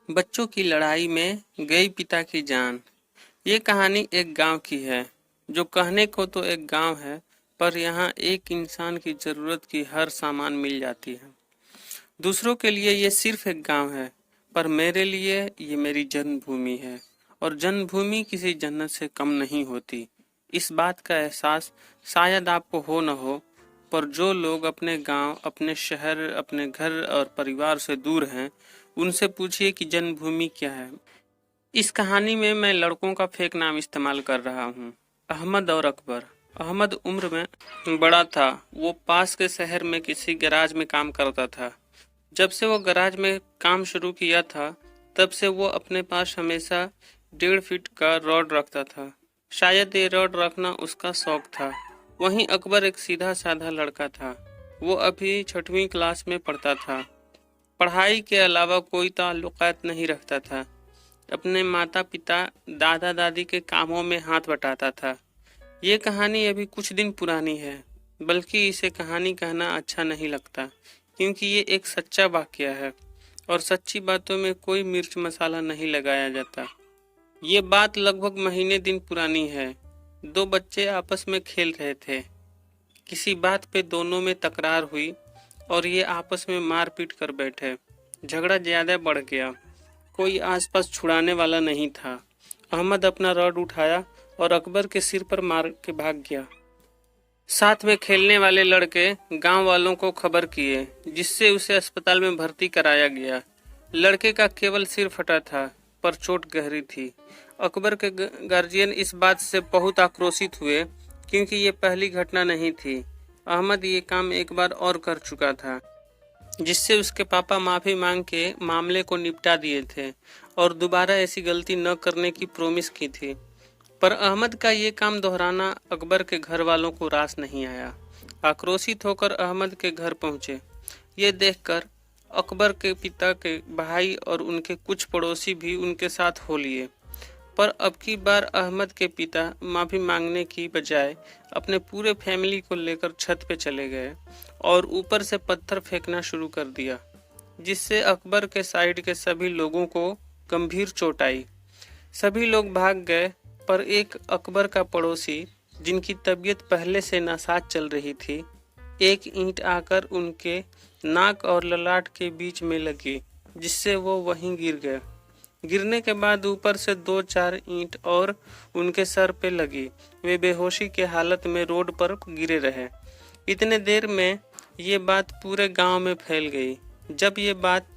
बच्चों की लड़ाई में गई पिता की जान। ये कहानी एक गांव की है, जो कहने को तो एक गांव है, पर यहाँ एक इंसान की जरूरत की हर सामान मिल जाती है। दूसरों के लिए ये सिर्फ एक गांव है, पर मेरे लिए ये मेरी जन्मभूमि है। और जन्मभूमि किसी जन्नत से कम नहीं होती। इस बात का एहसास शायद आपको हो न हो, पर जो लोग अपने गांव, अपने शहर, अपने घर और परिवार से दूर हैं, उनसे पूछिए कि जन्मभूमि क्या है। इस कहानी में मैं लड़कों का फेक नाम इस्तेमाल कर रहा हूँ, अहमद और अकबर। अहमद उम्र में बड़ा था। वो पास के शहर में किसी गैराज में काम करता था। जब से वो गैराज में काम शुरू किया था, तब से वो अपने पास हमेशा 1.5 फीट का रॉड रखता था। शायद ये रॉड रखना उसका शौक था। वहीं अकबर एक सीधा साधा लड़का था। वो अभी 6वीं क्लास में पढ़ता था। पढ़ाई के अलावा कोई ताल्लुकात नहीं रखता था। अपने माता पिता, दादा दादी के कामों में हाथ बटाता था। ये कहानी अभी कुछ दिन पुरानी है, बल्कि इसे कहानी कहना अच्छा नहीं लगता, क्योंकि ये एक सच्चा वाकया है और सच्ची बातों में कोई मिर्च मसाला नहीं लगाया जाता। ये बात लगभग महीने दिन पुरानी है। 2 बच्चे आपस में खेल रहे थे। किसी बात पे दोनों में तकरार हुई और ये आपस में मारपीट कर बैठे। झगड़ा ज्यादा बढ़ गया। कोई आसपास छुड़ाने वाला नहीं था। अहमद अपना रॉड उठाया और अकबर के सिर पर मार के भाग गया। साथ में खेलने वाले लड़के गांव वालों को खबर किए, जिससे उसे अस्पताल में भर्ती कराया गया। लड़के का केवल सिर फटा था, पर चोट गहरी थी। अकबर के गार्जियन इस बात से बहुत आक्रोशित हुए, क्योंकि ये पहली घटना नहीं थी। अहमद ये काम एक बार और कर चुका था, जिससे उसके पापा माफी मांग के मामले को निपटा दिए थे और दोबारा ऐसी गलती न करने की प्रॉमिस की थी। पर अहमद का ये काम दोहराना अकबर के घर वालों को रास नहीं आया। आक्रोशित होकर अहमद के घर पहुंचे। ये देखकर अकबर के पिता के भाई और उनके कुछ पड़ोसी भी उनके साथ हो लिए। पर अब की बार अहमद के पिता माफी मांगने की बजाय अपने पूरे फैमिली को लेकर छत पे चले गए और ऊपर से पत्थर फेंकना शुरू कर दिया, जिससे अकबर के साइड के सभी लोगों को गंभीर चोट आई। सभी लोग भाग गए, पर एक अकबर का पड़ोसी, जिनकी तबीयत पहले से नासाज चल रही थी, एक ईंट आकर उनके नाक और ललाट के बीच में लगी, जिससे वो वहीं गिर गए। गिरने के बाद ऊपर से 2-4 ईंट और उनके सर पे लगी। वे बेहोशी के हालत में रोड पर गिरे रहे। इतने देर में ये बात पूरे गांव में फैल गई। जब ये बात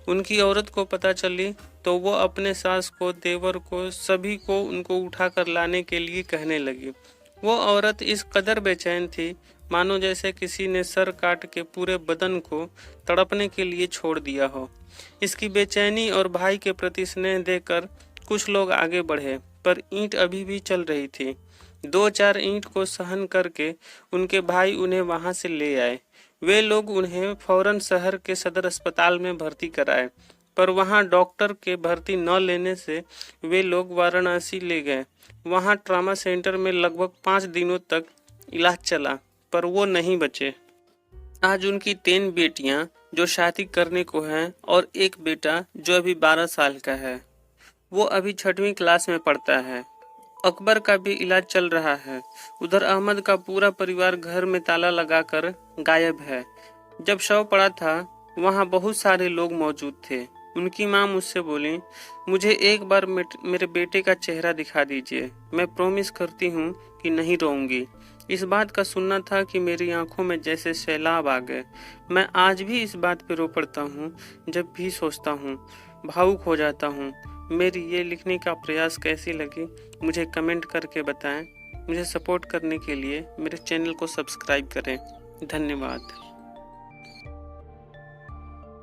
उनकी औरत को पता चली, तो वो अपने सास को, देवर को, सभी को उनको उठाकर लाने के लिए कहने लगी। वो औरत इस कदर बेचैन थी, मानो जैसे किसी ने सर काट के पूरे बदन को तड़पने के लिए छोड़ दिया हो। इसकी बेचैनी और भाई के प्रति स्नेह देखकर कुछ लोग आगे बढ़े, पर ईंट अभी भी चल रही थी। 2-4 ईंट को सहन करके उनके भाई उन्हें वहां से ले आए। वे लोग उन्हें फौरन शहर के सदर अस्पताल में भर्ती कराए, पर वहां डॉक्टर के भर्ती न लेने से वे लोग वाराणसी ले गए। वहां ट्रामा सेंटर में लगभग 5 दिनों तक इलाज चला, पर वो नहीं बचे। आज उनकी 3 बेटियां जो शादी करने को हैं और एक बेटा जो अभी 12 साल का है। वो अभी 6वीं क्लास में पढ़ता है। अकबर का भी इलाज चल रहा है। उधर अहमद का पूरा परिवार घर में ताला लगाकर गायब है। जब शव पड़ा था, वहाँ बहुत सारे लोग मौजूद थे। उनकी माँ मुझसे बोली, मुझे एक बार मेरे बेटे का चेहरा दिखा दीजिए। मैं प्रॉमिस करती हूँ कि नहीं रोऊंगी। इस बात का सुनना था कि मेरी आंखों में जैसे सैलाब आ गए। मैं आज भी इस बात पे रो पड़ता हूँ। जब भी सोचता हूँ, भावुक हो जाता हूँ। मेरी ये लिखने का प्रयास कैसी लगी, मुझे कमेंट करके बताएं। मुझे सपोर्ट करने के लिए मेरे चैनल को सब्सक्राइब करें। धन्यवाद।